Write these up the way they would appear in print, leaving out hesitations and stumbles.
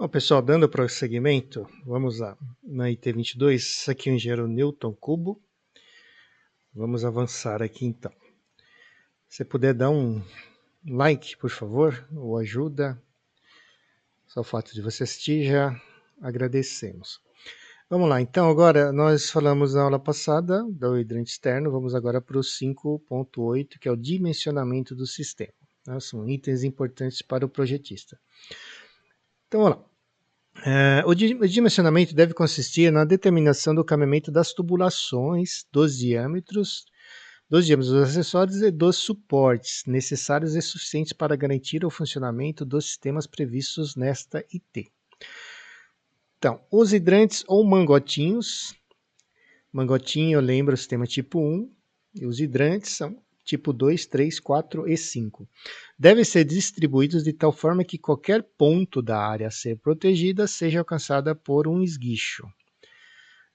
Bom, pessoal, dando prosseguimento, vamos lá. Na IT22, isso aqui é o engenheiro Newton Cubo. Vamos avançar aqui então. Se puder dar um like, por favor, ou ajuda. Só o fato de você assistir já agradecemos. Vamos lá, então agora nós falamos na aula passada do hidrante externo, vamos agora para o 5.8, que é o dimensionamento do sistema. São itens importantes para o projetista. Então vamos lá. O dimensionamento deve consistir na determinação do cabeamento das tubulações, dos diâmetros dos acessórios e dos suportes necessários e suficientes para garantir o funcionamento dos sistemas previstos nesta IT. Então, os hidrantes ou mangotinhos, mangotinho lembra o sistema tipo 1, e os hidrantes são tipo 2, 3, 4 e 5. Devem ser distribuídos de tal forma que qualquer ponto da área a ser protegida seja alcançada por um esguicho.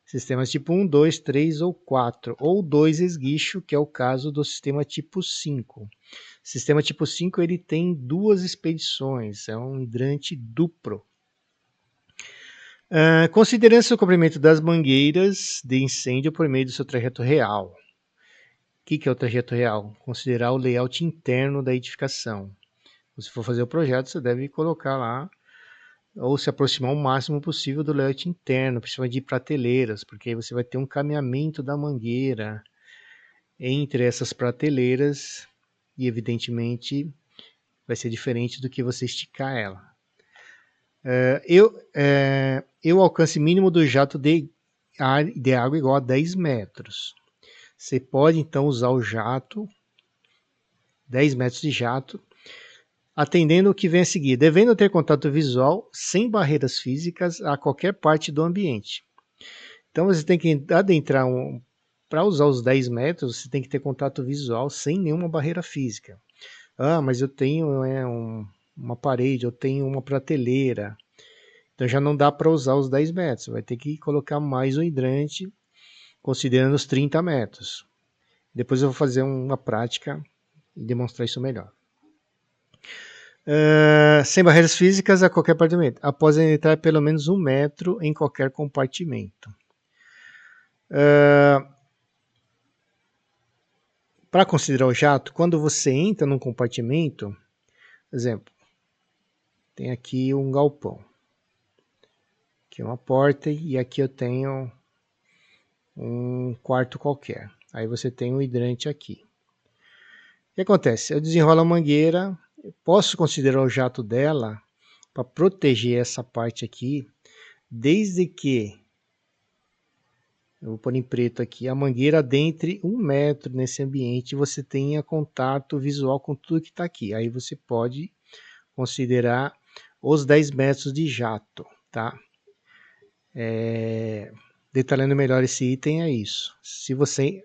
Sistemas tipo 1, 2, 3 ou 4, ou 2 esguicho, que é o caso do sistema tipo 5. Sistema tipo 5 ele tem duas expedições, é um hidrante duplo. Considerando o comprimento das mangueiras de incêndio por meio do seu trajeto real. O que é o trajeto real? Considerar o layout interno da edificação. Se for fazer o projeto, você deve colocar lá, ou se aproximar o máximo possível do layout interno, principalmente de prateleiras, porque aí você vai ter um caminhamento da mangueira entre essas prateleiras e, evidentemente, vai ser diferente do que você esticar ela. O alcance mínimo do jato de água igual a 10 metros. Você pode, então, usar o jato, 10 metros de jato, atendendo o que vem a seguir, devendo ter contato visual sem barreiras físicas a qualquer parte do ambiente. Então, você tem que adentrar, para usar os 10 metros, você tem que ter contato visual sem nenhuma barreira física. Mas eu tenho uma parede, eu tenho uma prateleira. Então já não dá para usar os 10 metros, vai ter que colocar mais um hidrante, considerando os 30 metros. Depois eu vou fazer uma prática e demonstrar isso melhor. Sem barreiras físicas a qualquer compartimento, após entrar pelo menos 1 metro em qualquer compartimento. Para considerar o jato, quando você entra num compartimento, por exemplo, tem aqui um galpão, aqui uma porta e aqui eu tenho um quarto qualquer. Aí você tem um hidrante aqui. O que acontece? Eu desenrolo a mangueira, posso considerar o jato dela para proteger essa parte aqui, desde que, eu vou pôr em preto aqui, a mangueira adentre 1 metro nesse ambiente e você tenha contato visual com tudo que está aqui. Aí você pode considerar os 10 metros de jato, tá? Detalhando melhor esse item é isso. Se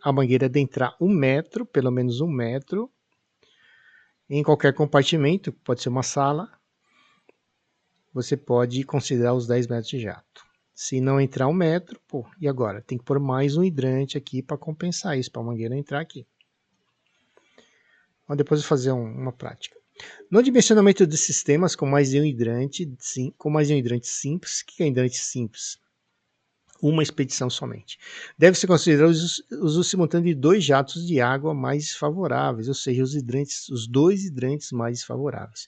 a mangueira adentrar 1 metro, pelo menos 1 metro, em qualquer compartimento, pode ser uma sala, você pode considerar os 10 metros de jato. Se não entrar 1 metro, e agora? Tem que pôr mais um hidrante aqui para compensar isso, para a mangueira entrar aqui. Então, depois eu vou fazer uma prática. No dimensionamento de sistemas com mais de um hidrante simples, o que é hidrante simples? Uma expedição somente. Deve-se considerar os usos simultâneos de 2 jatos de água mais favoráveis, ou seja, os 2 hidrantes mais favoráveis.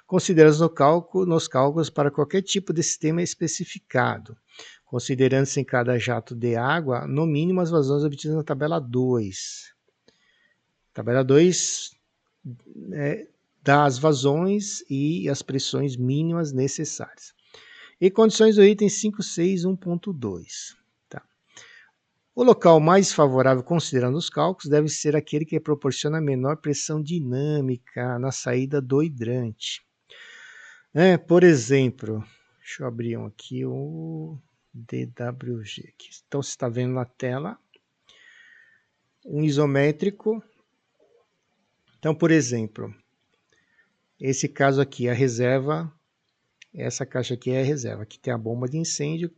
Considerados nos cálculos para qualquer tipo de sistema especificado, considerando-se em cada jato de água, no mínimo, as vazões obtidas na tabela 2. Tabela 2 dá as vazões e as pressões mínimas necessárias. E condições do item 5.6.1.2. Tá. O local mais favorável, considerando os cálculos, deve ser aquele que proporciona menor pressão dinâmica na saída do hidrante. Por exemplo, deixa eu abrir aqui o DWG. Aqui. Então, você está vendo na tela um isométrico. Então, por exemplo, esse caso aqui, a reserva. Essa caixa aqui é a reserva, aqui tem a bomba de incêndio.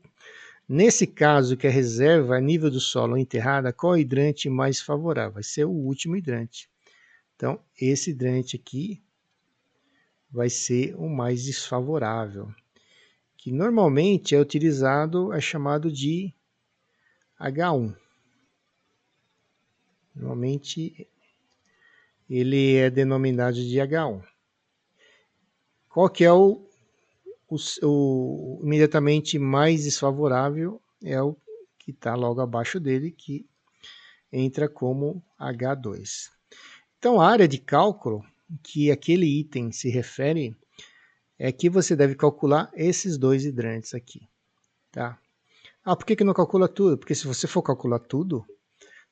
Nesse caso, que a reserva a nível do solo enterrada, qual é o hidrante mais favorável? Vai ser o último hidrante. Então, esse hidrante aqui vai ser o mais desfavorável. que normalmente é utilizado, é chamado de H1. Normalmente ele é denominado de H1. Qual que é o imediatamente mais desfavorável? É o que está logo abaixo dele, que entra como H2. Então, a área de cálculo que aquele item se refere é que você deve calcular esses dois hidrantes aqui, tá? Ah, por que não calcula tudo? Porque se você for calcular tudo,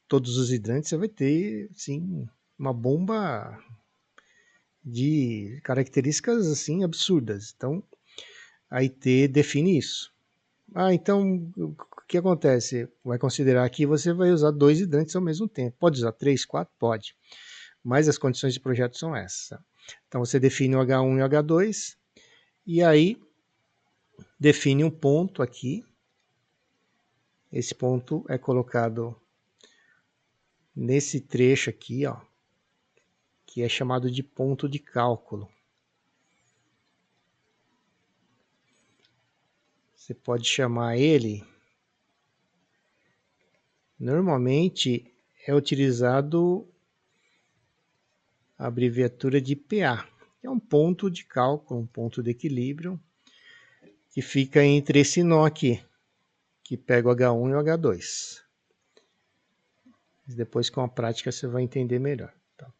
todos os hidrantes, você vai ter, sim, uma bomba de características assim absurdas. Então, a IT define isso. Ah, então o que acontece? Vai considerar que você vai usar 2 hidrantes ao mesmo tempo. Pode usar 3, 4? Pode. Mas as condições de projeto são essas. Então você define o H1 e o H2 e aí define um ponto aqui. Esse ponto é colocado nesse trecho aqui, ó, que é chamado de ponto de cálculo. Você pode chamar ele, normalmente é utilizado a abreviatura de PA, que é um ponto de cálculo, um ponto de equilíbrio, que fica entre esse nó aqui, que pega o H1 e o H2. Depois com a prática você vai entender melhor. Tá?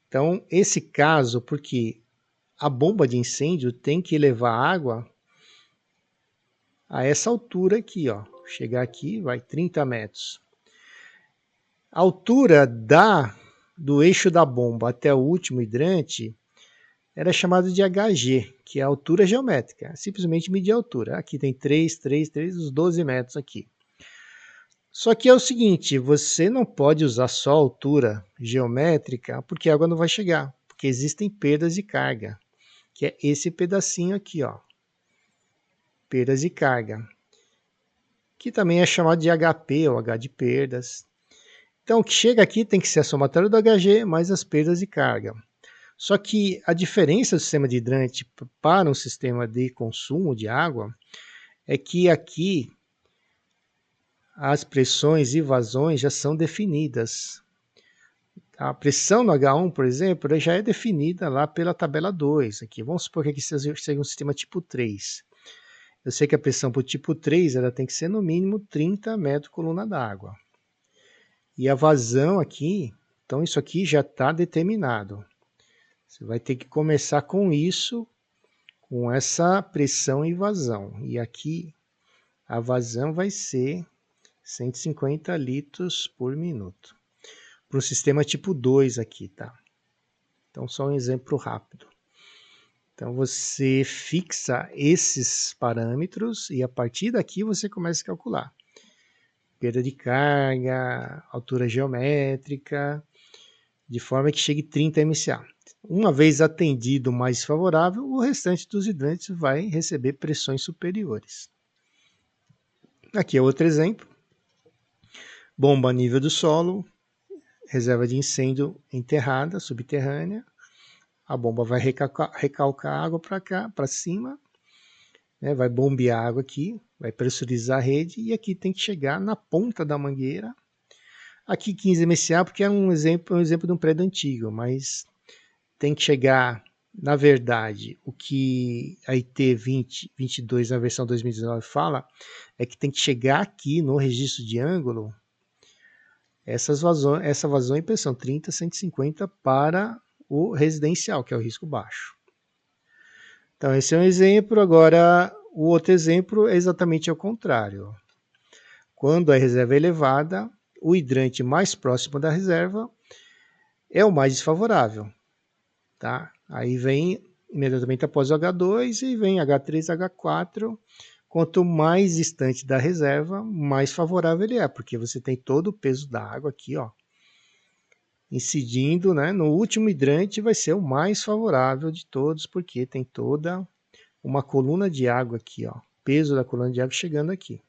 Então, esse caso, porque a bomba de incêndio tem que levar água a essa altura aqui, ó. Chegar aqui, vai 30 metros. A altura do eixo da bomba até o último hidrante era chamado de HG, que é a altura geométrica. Simplesmente medir a altura. Aqui tem 3, os 12 metros aqui. Só que é o seguinte, você não pode usar só a altura geométrica, porque a água não vai chegar, porque existem perdas de carga, que é esse pedacinho aqui, ó. Perdas de carga, que também é chamado de HP, ou H de perdas. Então, o que chega aqui tem que ser a somatória do HG mais as perdas de carga. Só que a diferença do sistema de hidrante para um sistema de consumo de água é que aqui as pressões e vazões já são definidas. A pressão no H1, por exemplo, já é definida lá pela tabela 2. Aqui. Vamos supor que aqui seja um sistema tipo 3. Eu sei que a pressão para o tipo 3 ela tem que ser no mínimo 30 metros coluna d'água. E a vazão aqui, então isso aqui já está determinado. Você vai ter que começar com isso, com essa pressão e vazão. E aqui a vazão vai ser 150 litros por minuto. Para o sistema tipo 2 aqui, tá? Então, só um exemplo rápido. Então, você fixa esses parâmetros e a partir daqui você começa a calcular. Perda de carga, altura geométrica, de forma que chegue 30 MSA. Uma vez atendido o mais favorável, o restante dos hidrantes vai receber pressões superiores. Aqui é outro exemplo. Bomba a nível do solo, reserva de incêndio enterrada, subterrânea. A bomba vai recalcar água para cá, para cima, né? Vai bombear água aqui, vai pressurizar a rede e aqui tem que chegar na ponta da mangueira. Aqui 15 MSA porque é um exemplo de um prédio antigo, mas tem que chegar, na verdade, o que a IT 2022 na versão 2019 fala é que tem que chegar aqui no registro de ângulo essa vazão em pressão 30, 150 para o residencial, que é o risco baixo. Então, esse é um exemplo. Agora, o outro exemplo é exatamente ao contrário. Quando a reserva é elevada, o hidrante mais próximo da reserva é o mais desfavorável. Tá? Aí vem imediatamente após o H2 e vem H3, H4. Quanto mais distante da reserva, mais favorável ele é, porque você tem todo o peso da água aqui, ó, incidindo, né, no último hidrante vai ser o mais favorável de todos, porque tem toda uma coluna de água aqui, ó, peso da coluna de água chegando aqui.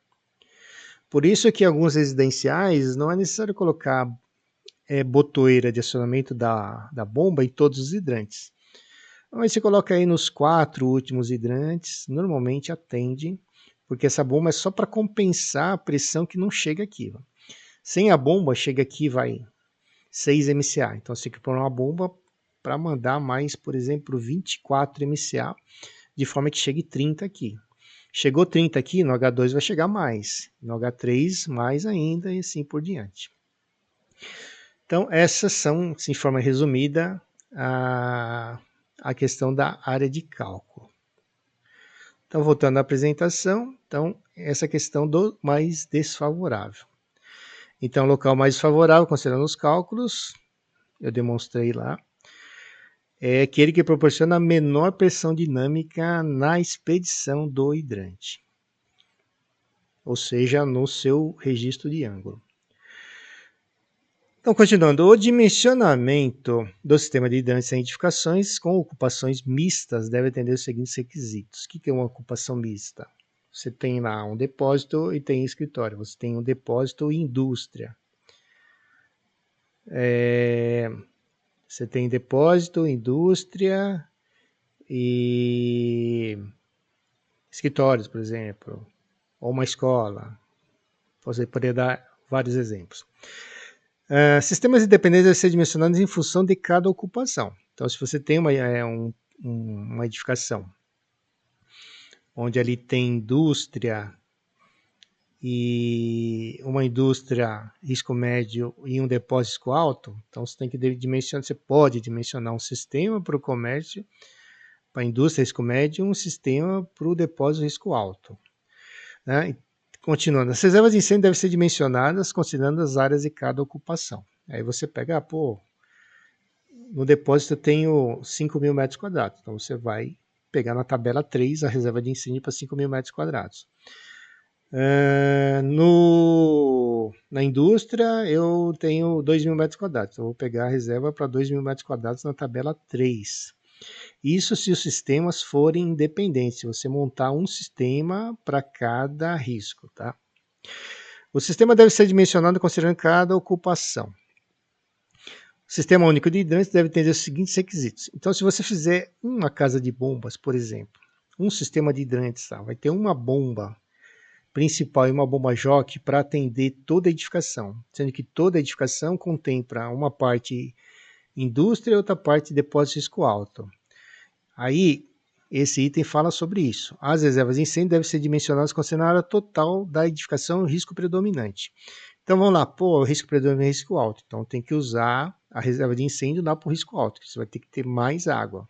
Por isso que alguns residenciais não é necessário colocar botoeira de acionamento da bomba em todos os hidrantes. Aí você coloca aí nos 4 últimos hidrantes, normalmente atende, porque essa bomba é só para compensar a pressão que não chega aqui. Ó. Sem a bomba, chega aqui, vai 6 MCA. Então você tem que pôr uma bomba para mandar mais, por exemplo, 24 MCA, de forma que chegue 30 aqui. Chegou 30 aqui, no H2 vai chegar mais, no H3 mais ainda e assim por diante. Então essas são, de forma resumida, a questão da área de cálculo. Então voltando à apresentação, então essa questão do mais desfavorável. Então local mais desfavorável, considerando os cálculos, eu demonstrei lá, é aquele que proporciona a menor pressão dinâmica na expedição do hidrante, ou seja, no seu registro de ângulo. Então, continuando, o dimensionamento do sistema de hidrantes sem edificações com ocupações mistas deve atender os seguintes requisitos. O que é uma ocupação mista? Você tem lá um depósito e tem escritório. Você tem um depósito e indústria. Você tem depósito, indústria e escritórios, por exemplo, ou uma escola. Você poderia dar vários exemplos. Sistemas independentes devem ser dimensionados em função de cada ocupação. Então, se você tem uma edificação onde ali tem indústria e uma indústria risco médio e um depósito risco alto, então você tem que dimensionar, você pode dimensionar um sistema para o comércio, para a indústria risco médio, e um sistema para o depósito risco alto. Né? Continuando, as reservas de incêndio devem ser dimensionadas considerando as áreas de cada ocupação. Aí você pega, no depósito eu tenho 5.000 metros quadrados, então você vai pegar na tabela 3 a reserva de incêndio para 5.000 metros quadrados. Na indústria eu tenho 2.000 metros quadrados, então eu vou pegar a reserva para 2.000 metros quadrados na tabela 3. Isso se os sistemas forem independentes, se você montar um sistema para cada risco, tá? O sistema deve ser dimensionado considerando cada ocupação. O sistema único de hidrantes deve atender os seguintes requisitos. Então, se você fizer uma casa de bombas, por exemplo, um sistema de hidrantes, tá? Vai ter uma bomba principal e uma bomba jockey para atender toda a edificação, sendo que toda a edificação contempla uma parte indústria e outra parte depósito de risco alto. Aí, esse item fala sobre isso. As reservas de incêndio devem ser dimensionadas considerando a área total da edificação e o risco predominante. Então, vamos lá, o risco predominante é risco alto. Então, tem que usar a reserva de incêndio lá para o risco alto, que você vai ter que ter mais água.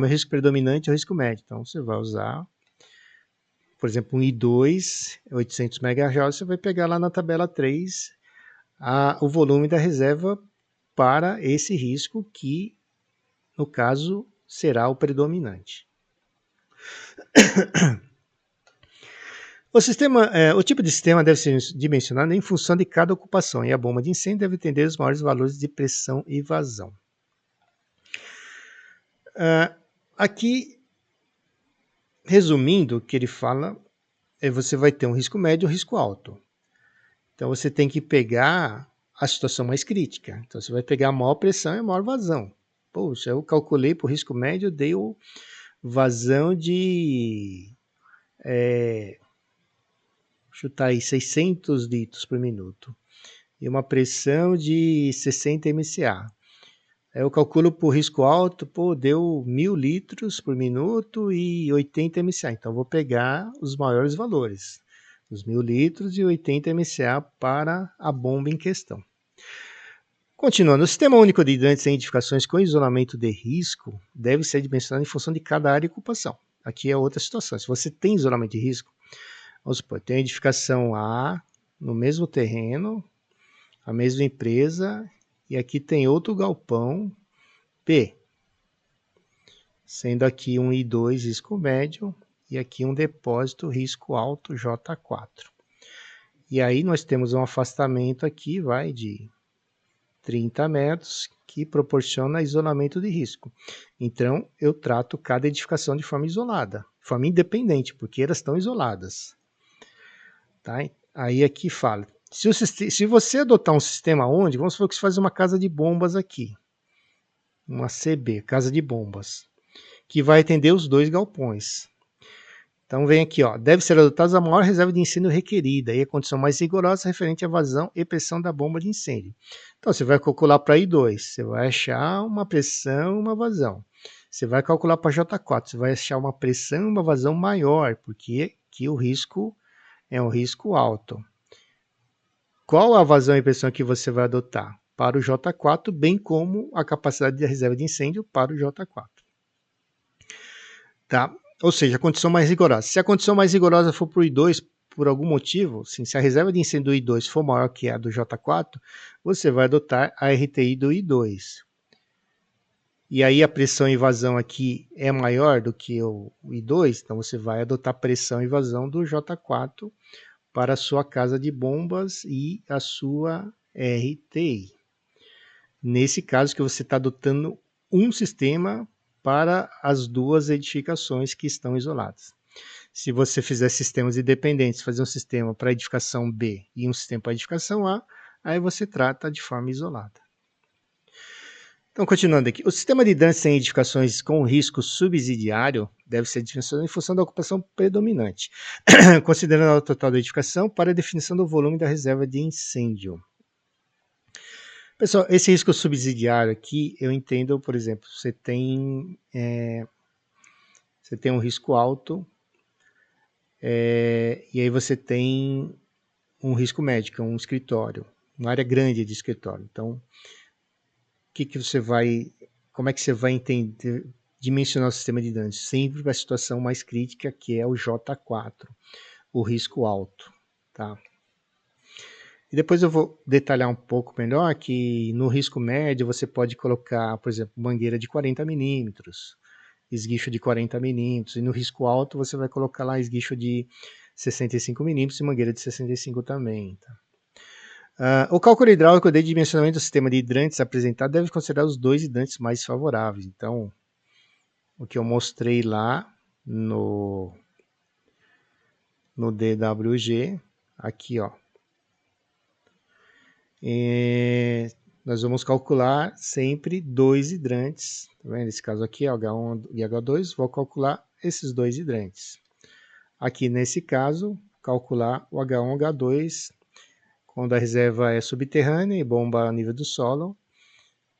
Meu risco predominante é o risco médio. Então, você vai usar, por exemplo, um I2, 800 MJ, você vai pegar lá na tabela 3 o volume da reserva para esse risco que, no caso, será o predominante. O tipo de sistema deve ser dimensionado em função de cada ocupação e a bomba de incêndio deve atender os maiores valores de pressão e vazão. Aqui, resumindo, o que ele fala você vai ter um risco médio e um risco alto. Então você tem que pegar a situação mais crítica. Então você vai pegar a maior pressão e a maior vazão. Poxa, eu calculei para o risco médio, deu vazão de chutar aí 600 litros por minuto e uma pressão de 60 MCA. Aí eu calculo por risco alto, deu 1.000 litros por minuto e 80 MCA. Então, vou pegar os maiores valores, os 1.000 litros e 80 MCA para a bomba em questão. Continuando, o Sistema Único de Hidrantes em edificações com isolamento de risco deve ser dimensionado em função de cada área e ocupação. Aqui é outra situação. Se você tem isolamento de risco, vamos supor, tem a edificação A no mesmo terreno, a mesma empresa, e aqui tem outro galpão P, sendo aqui um I2 risco médio e aqui um depósito risco alto J4. E aí nós temos um afastamento aqui, de 30 metros, que proporciona isolamento de risco. Então, eu trato cada edificação de forma isolada, de forma independente, porque elas estão isoladas. Tá? Aí aqui fala, se você adotar um sistema onde, vamos supor que você faz uma casa de bombas aqui, uma CB, casa de bombas, que vai atender os 2 galpões. Então vem aqui, ó, deve ser adotada a maior reserva de incêndio requerida e a condição mais rigorosa referente à vazão e pressão da bomba de incêndio. Então você vai calcular para I2, você vai achar uma pressão e uma vazão. Você vai calcular para J4, você vai achar uma pressão e uma vazão maior, porque aqui o risco é um risco alto. Qual a vazão e pressão que você vai adotar? Para o J4, bem como a capacidade de reserva de incêndio para o J4. Tá? Ou seja, a condição mais rigorosa. Se a condição mais rigorosa for para o I2, por algum motivo, assim, se a reserva de incêndio do I2 for maior que a do J4, você vai adotar a RTI do I2. E aí a pressão e vazão aqui é maior do que o I2, então você vai adotar pressão e vazão do J4 para a sua casa de bombas e a sua RTI. Nesse caso que você está adotando um sistema para as 2 edificações que estão isoladas. Se você fizer sistemas independentes, fazer um sistema para a edificação B e um sistema para a edificação A, aí você trata de forma isolada. Então, continuando aqui, o sistema de hidrantes em edificações com risco subsidiário deve ser dimensionado em função da ocupação predominante, considerando o total da edificação para a definição do volume da reserva de incêndio. Pessoal, esse risco subsidiário aqui, eu entendo, por exemplo, você tem um risco alto e aí você tem um risco médico, um escritório, uma área grande de escritório. Então, como é que você vai entender, dimensionar o sistema de danos? Sempre para a situação mais crítica, que é o J4, o risco alto, tá? E depois eu vou detalhar um pouco melhor que no risco médio você pode colocar, por exemplo, mangueira de 40 milímetros, esguicho de 40 milímetros, e no risco alto você vai colocar lá esguicho de 65 milímetros e mangueira de 65 também. Tá? O cálculo hidráulico de dimensionamento do sistema de hidrantes apresentado deve considerar os 2 hidrantes mais favoráveis. Então, o que eu mostrei lá no DWG, aqui ó, nós vamos calcular sempre 2 hidrantes, tá vendo? Nesse caso aqui, H1 e H2, vou calcular esses 2 hidrantes. Aqui nesse caso, calcular o H1 e H2, quando a reserva é subterrânea e bomba a nível do solo,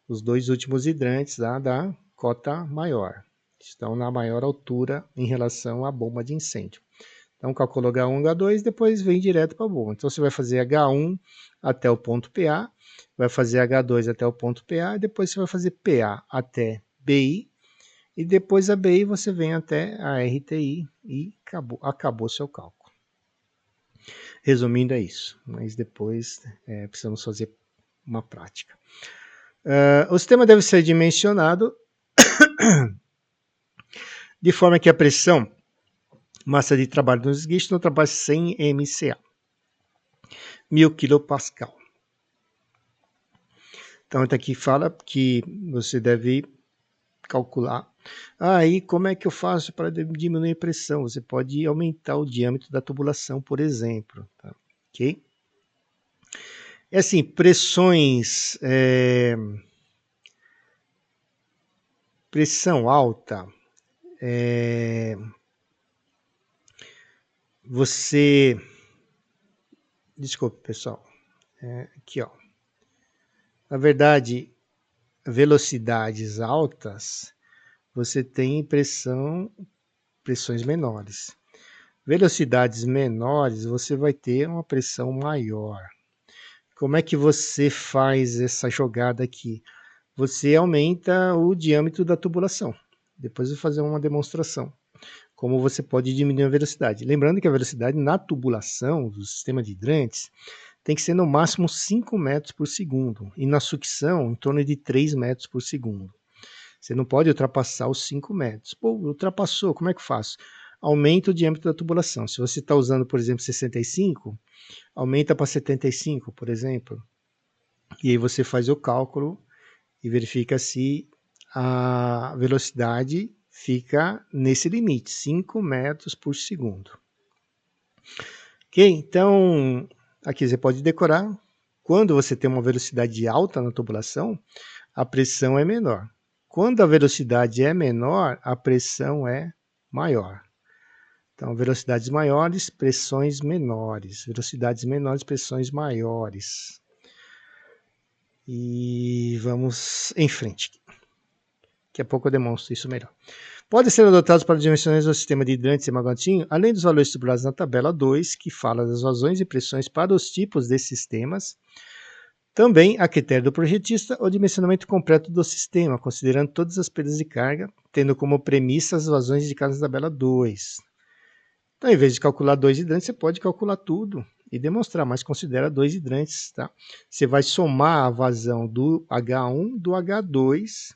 os 2 últimos hidrantes da cota maior, estão na maior altura em relação à bomba de incêndio. Então, calcula H1, H2, depois vem direto para a bomba. Então, você vai fazer H1 até o ponto PA, vai fazer H2 até o ponto PA, e depois você vai fazer PA até BI, e depois a BI você vem até a RTI e acabou seu cálculo. Resumindo, é isso. Mas depois precisamos fazer uma prática. O sistema deve ser dimensionado de forma que a pressão massa de trabalho nos esguichos não ultrapasse 100 MCA, 1000 kPa. Então, aqui fala que você deve calcular. Aí, como é que eu faço para diminuir a pressão? Você pode aumentar o diâmetro da tubulação, por exemplo. Tá? Ok? É assim, pressões... pressão alta... você... Desculpe, pessoal. Aqui, ó. Na verdade, velocidades altas, você tem pressões menores. Velocidades menores, você vai ter uma pressão maior. Como é que você faz essa jogada aqui? Você aumenta o diâmetro da tubulação. Depois eu vou fazer uma demonstração. Como você pode diminuir a velocidade. Lembrando que a velocidade na tubulação do sistema de hidrantes tem que ser no máximo 5 metros por segundo. E na sucção, em torno de 3 metros por segundo. Você não pode ultrapassar os 5 metros. Pô, ultrapassou, como é que eu faço? Aumenta o diâmetro da tubulação. Se você está usando, por exemplo, 65, aumenta para 75, por exemplo. E aí você faz o cálculo e verifica se a velocidade fica nesse limite, 5 metros por segundo. Ok? Então, aqui você pode decorar. Quando você tem uma velocidade alta na tubulação, a pressão é menor. Quando a velocidade é menor, a pressão é maior. Então, velocidades maiores, pressões menores. Velocidades menores, pressões maiores. E vamos em frente. Daqui a pouco eu demonstro isso melhor. Podem ser adotados para dimensões do sistema de hidrantes e magotinho, além dos valores estipulados na tabela 2, que fala das vazões e pressões para os tipos de sistemas. Também, a critério do projetista, o dimensionamento completo do sistema, considerando todas as perdas de carga, tendo como premissa as vazões indicadas na tabela 2. Então, em vez de calcular 2 hidrantes, você pode calcular tudo e demonstrar, mas considera 2 hidrantes. Tá? Você vai somar a vazão do H1 do H2,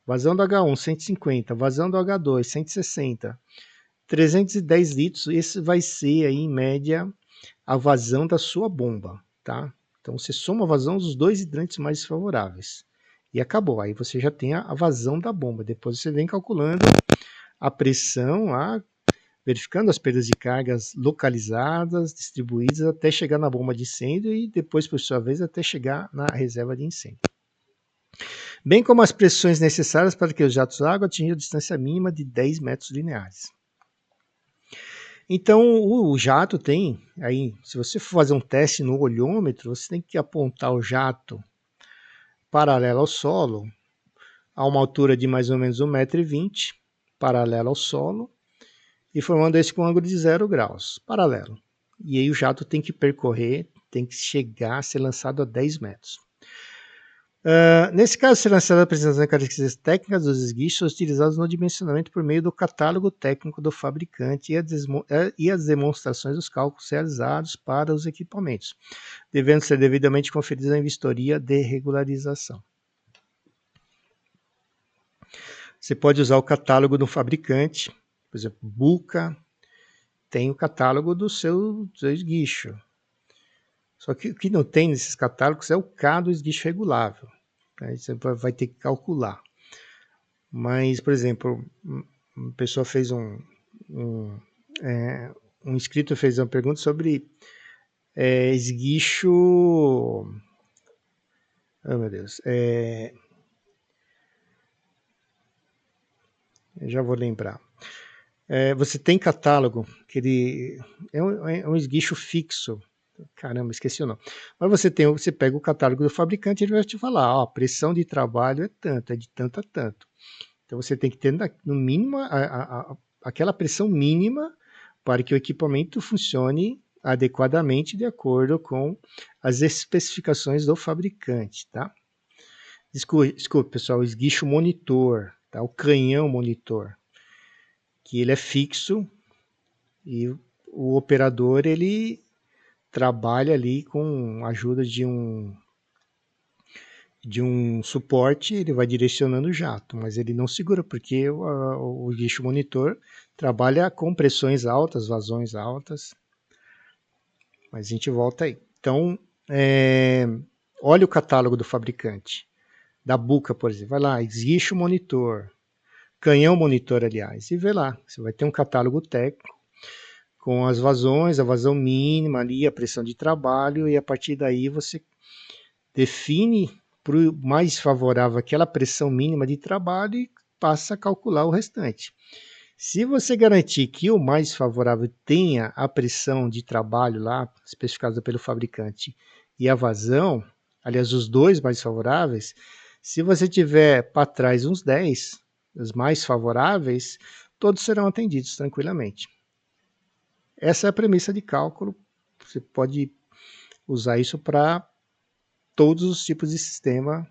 vazão do H1 150, vazão do H2 160, 310 litros, esse vai ser aí, em média, a vazão da sua bomba. Tá? Então você soma a vazão dos 2 hidrantes mais favoráveis. E acabou, aí você já tem a vazão da bomba. Depois você vem calculando a pressão, verificando as perdas de cargas localizadas, distribuídas, até chegar na bomba de incêndio e depois, por sua vez, até chegar na reserva de incêndio. Bem como as pressões necessárias para que os jatos d'água atinjam a distância mínima de 10 metros lineares. Então, o jato tem, aí, se você for fazer um teste no olhômetro, você tem que apontar o jato paralelo ao solo, a uma altura de mais ou menos 1,20 m, paralelo ao solo, e formando esse com um ângulo de 0 graus, paralelo. E aí o jato tem que percorrer, tem que chegar a ser lançado a 10 metros. Nesse caso, ser lançado a apresentação de características técnicas dos esguichos utilizados no dimensionamento por meio do catálogo técnico do fabricante e as demonstrações dos cálculos realizados para os equipamentos, devendo ser devidamente conferidos em vistoria de regularização. Você pode usar o catálogo do fabricante, por exemplo, Buca tem o catálogo do seu esguicho. Só que o que não tem nesses catálogos é o K do esguicho regulável. Aí você vai ter que calcular. Mas, por exemplo, uma pessoa fez um inscrito fez uma pergunta sobre esguicho. Oh, meu Deus. Eu já vou lembrar. Você tem catálogo, que ele é um esguicho fixo. Caramba, esqueci o nome. Mas você pega o catálogo do fabricante e ele vai te falar, ó, a pressão de trabalho é tanto, é de tanto a tanto. Então você tem que ter no mínimo aquela pressão mínima para que o equipamento funcione adequadamente de acordo com as especificações do fabricante, tá? Desculpe pessoal, o esguicho monitor, tá? O canhão monitor, que ele é fixo e o operador ele trabalha ali com a ajuda de um suporte, ele vai direcionando o jato, mas ele não segura, porque o guicho monitor trabalha com pressões altas, vazões altas. Mas a gente volta aí. Então, olha o catálogo do fabricante. Da Buca, por exemplo. Vai lá, guicho monitor, canhão monitor, aliás, e vê lá. Você vai ter um catálogo técnico com as vazões, a vazão mínima ali, a pressão de trabalho, e a partir daí você define para o mais favorável aquela pressão mínima de trabalho e passa a calcular o restante. Se você garantir que o mais favorável tenha a pressão de trabalho lá, especificada pelo fabricante, e a vazão, aliás, os dois mais favoráveis, se você tiver para trás uns 10, os mais favoráveis, todos serão atendidos tranquilamente. Essa é a premissa de cálculo. Você pode usar isso para todos os tipos de sistema,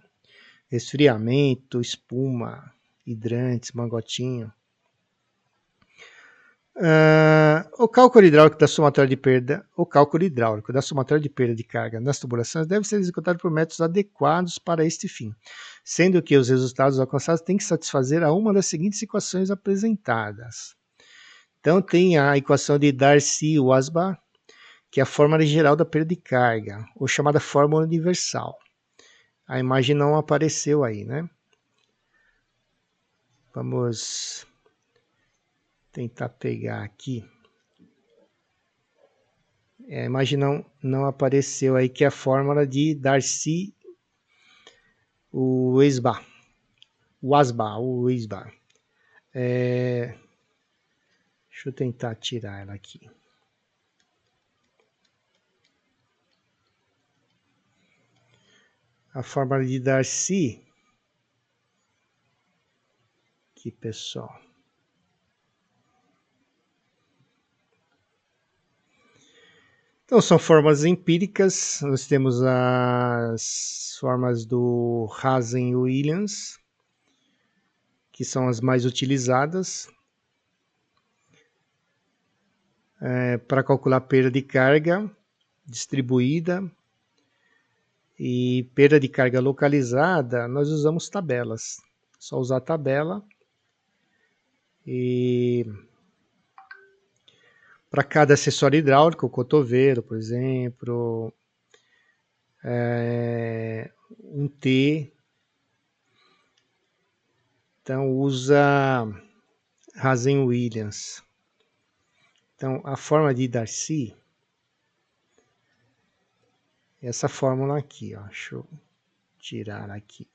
resfriamento, espuma, hidrantes, mangotinho. O cálculo hidráulico da somatória de perda, de carga nas tubulações deve ser executado por métodos adequados para este fim, sendo que os resultados alcançados têm que satisfazer a uma das seguintes equações apresentadas. Então tem a equação de Darcy-Weisbach, que é a fórmula geral da perda de carga, ou chamada fórmula universal. A imagem não apareceu aí, né? Vamos tentar pegar aqui. A imagem não apareceu aí, que é a fórmula de Darcy-Weisbach. USBA. Deixa eu tentar tirar ela aqui. A fórmula de Darcy. Aqui, pessoal. Então, são formas empíricas. Nós temos as formas do Hazen-Williams, que são as mais utilizadas para calcular perda de carga distribuída e perda de carga localizada. Nós usamos tabelas. Só usar a tabela e para cada acessório hidráulico, o cotovelo, por exemplo, um T. Então usa Hazen-Williams. Então a forma de Darcy, essa fórmula aqui, ó. Deixa eu tirar aqui.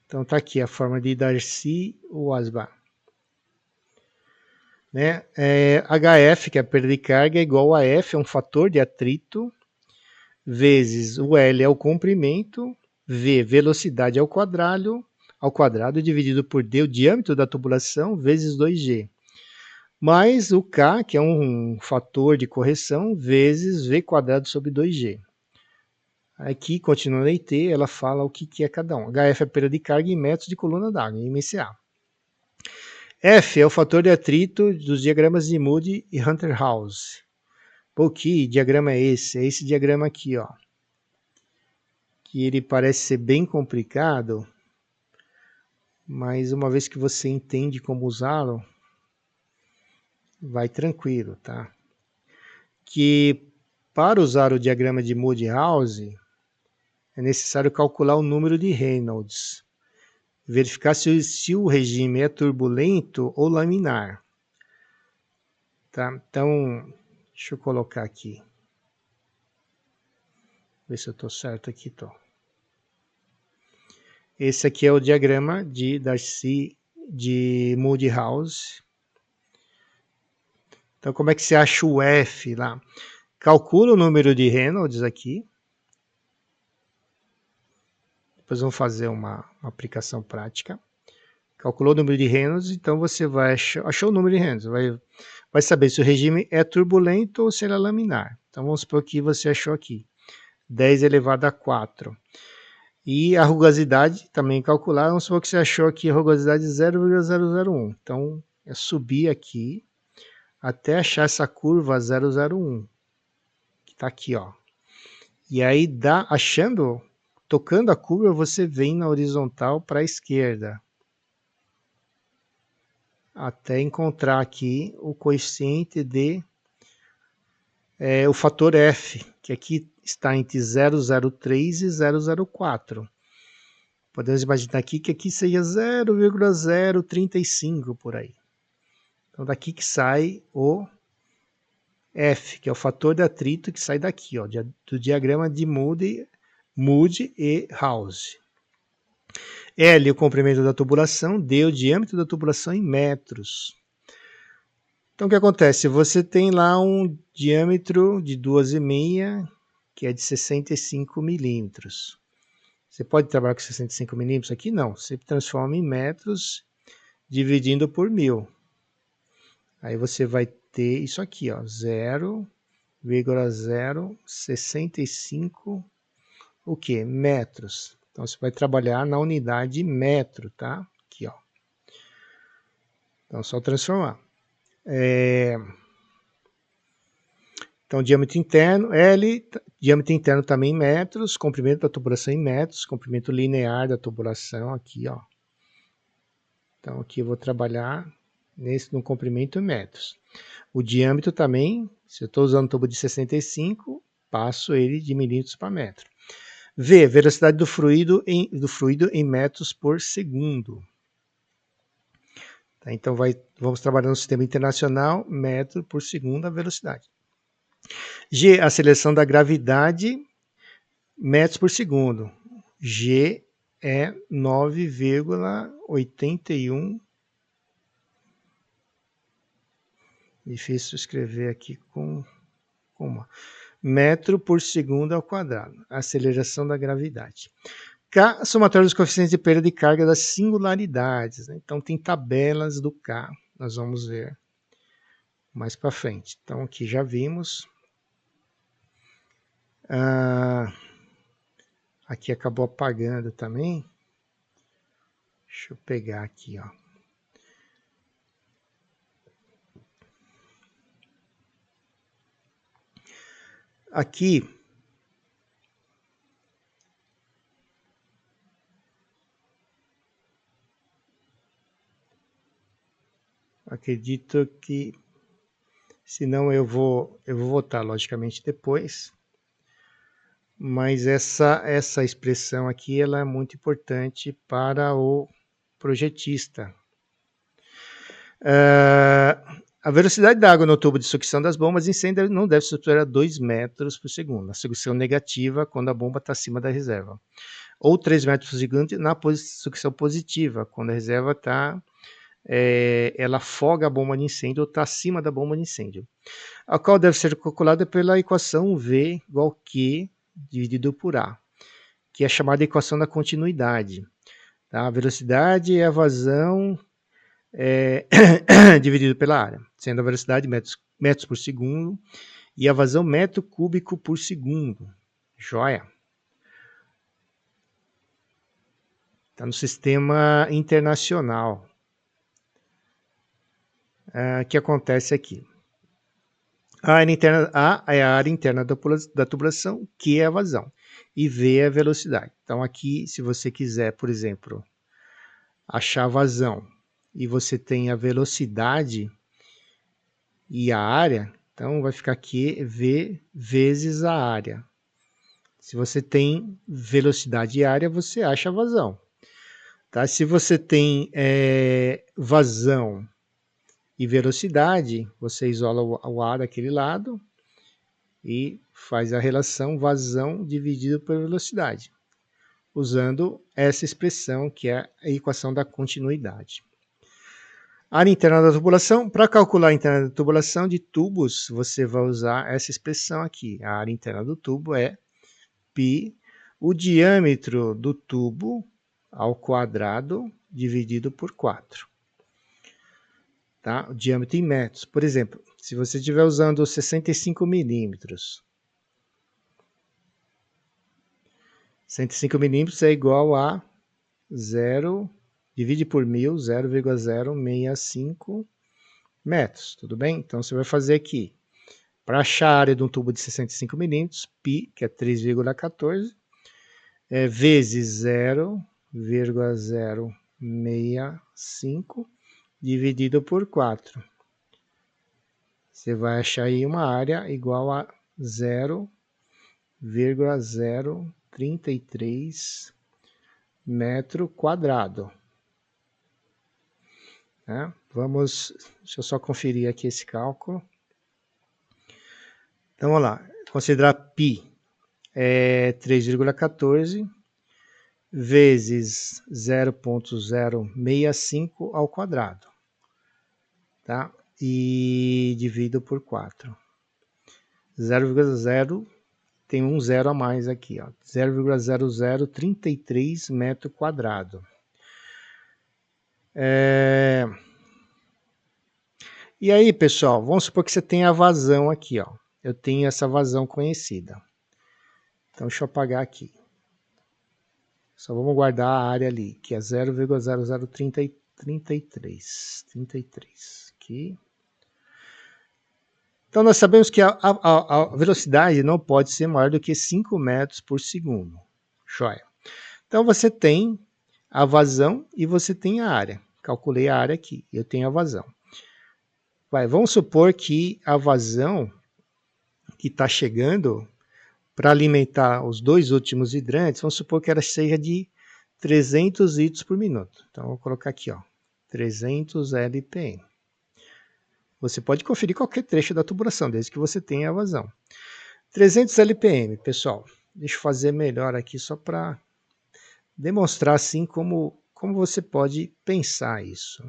Então tá aqui a forma de Darcy-Weisbach. Né? HF, que é a perda de carga, é igual a F, é um fator de atrito, vezes o L é o comprimento, V, velocidade ao quadrado, dividido por D, o diâmetro da tubulação, vezes 2G. Mais o K, que é um fator de correção, vezes V quadrado sobre 2G. Aqui, continuando a IT, ela fala o que é cada um. HF é a perda de carga em metros de coluna d'água, em MCA. F é o fator de atrito dos diagramas de Moody e Hunter-House. Pô, que diagrama é esse? É esse diagrama aqui, ó. Que ele parece ser bem complicado, mas uma vez que você entende como usá-lo, vai tranquilo, tá? Que para usar o diagrama de Moody-House, é necessário calcular o número de Reynolds. Verificar se o regime é turbulento ou laminar. Tá? Então, deixa eu colocar aqui. Ver se eu estou certo aqui. Tô. Esse aqui é o diagrama de Darcy de Moody-House. Então, como é que você acha o F lá? Calcula o número de Reynolds aqui. Depois vamos fazer uma aplicação prática. Calculou o número de Reynolds, então você vai achou o número de Reynolds, vai saber se o regime é turbulento ou se ele é laminar. Então vamos supor que você achou aqui 10 elevado a 4. E a rugosidade também calcular, vamos supor que você achou aqui a rugosidade 0,001. Então é subir aqui até achar essa curva 001, que está aqui, ó. E aí tocando a curva, você vem na horizontal para a esquerda. Até encontrar aqui o coeficiente de o fator F, que aqui está entre 0,03 e 0,04. Podemos imaginar aqui que aqui seja 0,035 por aí. Então daqui que sai o F, que é o fator de atrito que sai daqui, ó, do diagrama de Moody e House. L, o comprimento da tubulação, D, o diâmetro da tubulação em metros. Então o que acontece? Você tem lá um diâmetro de 2,5, que é de 65 milímetros. Você pode trabalhar com 65 milímetros aqui? Não. Você transforma em metros dividindo por 1000. Aí você vai ter isso aqui, ó, 0,065 o quê? Metros. Então você vai trabalhar na unidade metro, tá? Aqui, ó. Então só transformar. Então, diâmetro interno, L, diâmetro interno também em metros, comprimento da tubulação em metros, comprimento linear da tubulação aqui, ó. Então, aqui eu vou trabalhar no comprimento em metros. O diâmetro também, se eu estou usando um tubo de 65, passo ele de milímetros para metro. V, velocidade do fluido em metros por segundo. Tá? Então vamos trabalhar no sistema internacional, metro por segundo a velocidade. G, aceleração da gravidade, metros por segundo. G é 9,81. Difícil escrever aqui com uma. Metro por segundo ao quadrado. Aceleração da gravidade. K, somatório dos coeficientes de perda de carga das singularidades. Né? Então, tem tabelas do K. Nós vamos ver mais para frente. Então, aqui já vimos. Aqui acabou apagando também. Deixa eu pegar aqui, ó. Aqui, acredito que, senão eu vou votar logicamente depois, mas essa expressão aqui ela é muito importante para o projetista. A velocidade da água no tubo de sucção das bombas de incêndio não deve superar 2 metros por segundo, na sucção negativa, quando a bomba está acima da reserva. Ou 3 metros por segundo na sucção positiva, quando a reserva está, ela afoga a bomba de incêndio ou está acima da bomba de incêndio. A qual deve ser calculada pela equação V igual a Q dividido por A, que é chamada equação da continuidade. Tá? A velocidade é a vazão dividido pela área, sendo a velocidade metros por segundo e a vazão metro cúbico por segundo. Joia? Está no sistema internacional. O que acontece aqui? A área interna, A é a área interna da tubulação, Q é a vazão e V é a velocidade. Então aqui, se você quiser, por exemplo, achar a vazão e você tem a velocidade e a área, então vai ficar aqui V vezes a área. Se você tem velocidade e área, você acha a vazão. Tá? Se você tem vazão e velocidade, você isola o ar daquele lado e faz a relação vazão dividido por velocidade, usando essa expressão que é a equação da continuidade. Área interna da tubulação. Para calcular a interna da tubulação de tubos, você vai usar essa expressão aqui. A área interna do tubo é π, o diâmetro do tubo ao quadrado dividido por 4. Tá? O diâmetro em metros. Por exemplo, se você estiver usando 65 milímetros, 65 milímetros é igual a 0, divide por 1000, 0,065 metros, tudo bem? Então, você vai fazer aqui, para achar a área de um tubo de 65 milímetros, π, que é 3,14, vezes 0,065, dividido por 4. Você vai achar aí uma área igual a 0,033 metro quadrado. Deixa eu só conferir aqui esse cálculo. Então, vamos lá. Considerar π é 3,14 vezes 0,065 ao quadrado. Tá? E divido por 4. 0,0 tem um zero a mais aqui, ó. 0,0033 metro quadrado. E aí, pessoal, vamos supor que você tem a vazão aqui, ó. Eu tenho essa vazão conhecida. Então, deixa eu apagar aqui. Só vamos guardar a área ali, que é 0,0033. Aqui. Então, nós sabemos que a velocidade não pode ser maior do que 5 metros por segundo. Joia. Então, você tem a vazão e você tem a área. Calculei a área aqui, eu tenho a vazão. Vamos supor que a vazão que está chegando para alimentar os dois últimos hidrantes, vamos supor que ela seja de 300 litros por minuto. Então, vou colocar aqui, ó. 300 LPM. Você pode conferir qualquer trecho da tubulação, desde que você tenha a vazão. 300 LPM, pessoal. Deixa eu fazer melhor aqui só para demonstrar assim como você pode pensar isso.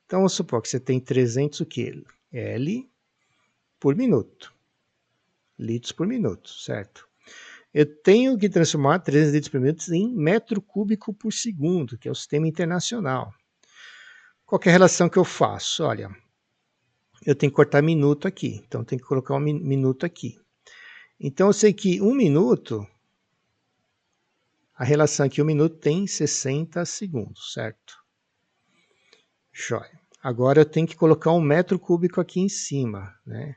Então, vamos supor que você tem 300 o quê? L por minuto. Litros por minuto, certo? Eu tenho que transformar 300 litros por minuto em metro cúbico por segundo, que é o sistema internacional. Qual que é a relação que eu faço? Olha, eu tenho que cortar minuto aqui, então eu tenho que colocar um minuto aqui. Então eu sei que 1 minuto, a relação aqui, 1 minuto tem 60 segundos, certo? Joia. Agora eu tenho que colocar um metro cúbico aqui em cima, né?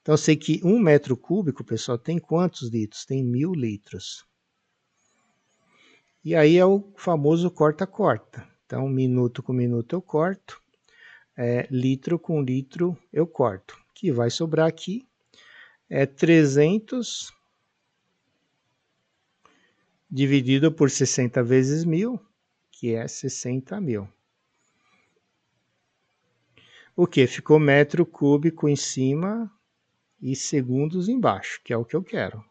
Então eu sei que 1 metro cúbico, pessoal, tem quantos litros? Tem 1000 litros. E aí é o famoso corta-corta. Então, minuto com minuto eu corto, litro com litro eu corto. O que vai sobrar aqui é 300 dividido por 60 vezes 1000, que é 60.000. O que? Ficou metro cúbico em cima e segundos embaixo, que é o que eu quero.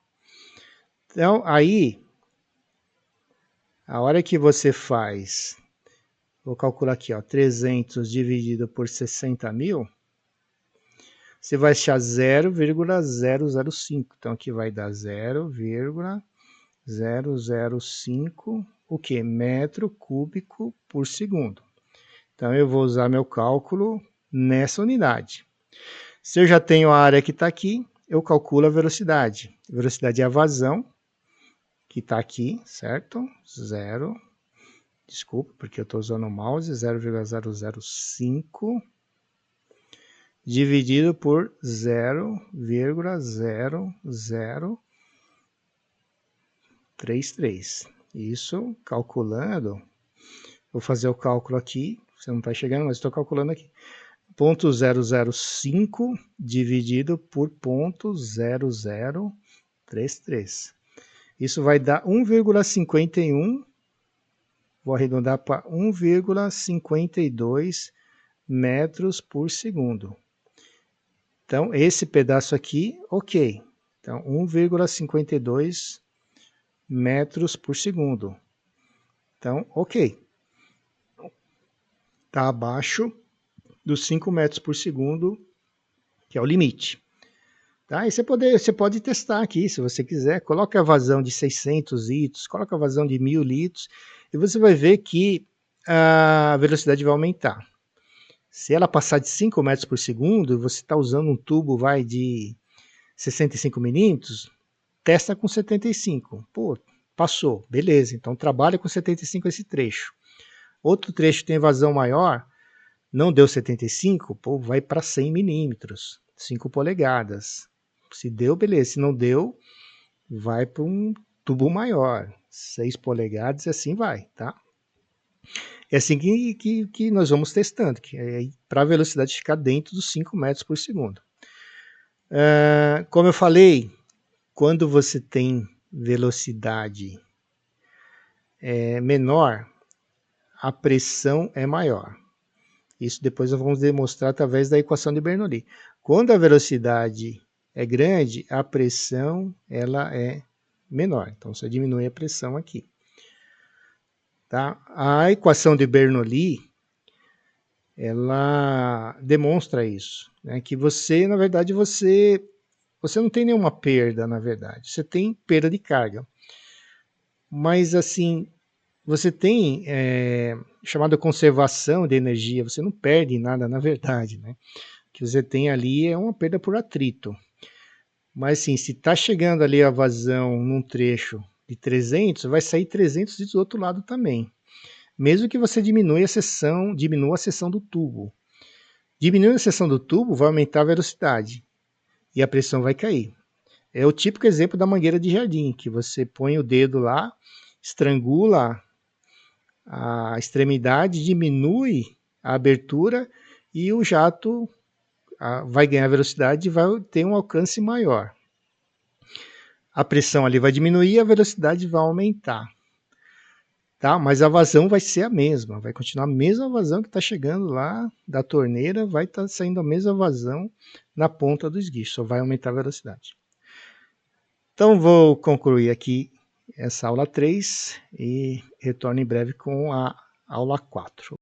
Então, aí, a hora que você faz, vou calcular aqui, ó, 300 dividido por 60.000, você vai achar 0,005. Então, aqui vai dar 0,005, o que? Metro cúbico por segundo. Então, eu vou usar meu cálculo nessa unidade. Se eu já tenho a área que está aqui, eu calculo a velocidade. A velocidade é a vazão, que está aqui, certo? Desculpa, porque eu estou usando o mouse, 0,005 dividido por 0,0033. Isso calculando, vou fazer o cálculo aqui, você não está chegando, mas estou calculando aqui. 0,005 dividido por 0,0033. Isso vai dar 1,51, vou arredondar para 1,52 metros por segundo. Então, esse pedaço aqui, ok. Então, 1,52 metros por segundo. Então, ok. Está abaixo dos 5 metros por segundo, que é o limite. Tá? E você pode testar aqui, se você quiser. Coloca a vazão de 600 litros, coloca a vazão de 1000 litros, e você vai ver que a velocidade vai aumentar. Se ela passar de 5 metros por segundo, você está usando um tubo de 65 milímetros, testa com 75. Pô, passou, beleza, então trabalha com 75 esse trecho. Outro trecho tem vazão maior, não deu 75, pô, vai para 100 milímetros, 5 polegadas. Se deu, beleza, se não deu, vai para um tubo maior, 6 polegadas e assim vai, tá? É assim que nós vamos testando, que é para a velocidade ficar dentro dos 5 metros por segundo. Como eu falei, quando você tem velocidade menor, a pressão é maior. Isso depois nós vamos demonstrar através da equação de Bernoulli. Quando a velocidade é grande, a pressão ela é menor. Então você diminui a pressão aqui. Tá? A equação de Bernoulli, ela demonstra isso, né? Que você, na verdade, você não tem nenhuma perda, na verdade. Você tem perda de carga. Mas, assim, você tem chamada conservação de energia, você não perde nada, na verdade, né? O que você tem ali é uma perda por atrito. Mas, assim, se está chegando ali a vazão num trecho de 300, vai sair 300 do outro lado também. Mesmo que você diminua a seção do tubo. Diminuindo a seção do tubo, vai aumentar a velocidade e a pressão vai cair. É o típico exemplo da mangueira de jardim, que você põe o dedo lá, estrangula a extremidade, diminui a abertura e o jato vai ganhar velocidade e vai ter um alcance maior. A pressão ali vai diminuir e a velocidade vai aumentar. tá? Mas a vazão vai ser a mesma, vai continuar a mesma vazão que está chegando lá da torneira, vai estar saindo a mesma vazão na ponta do esguicho, só vai aumentar a velocidade. Então vou concluir aqui essa aula 3 e retorno em breve com a aula 4.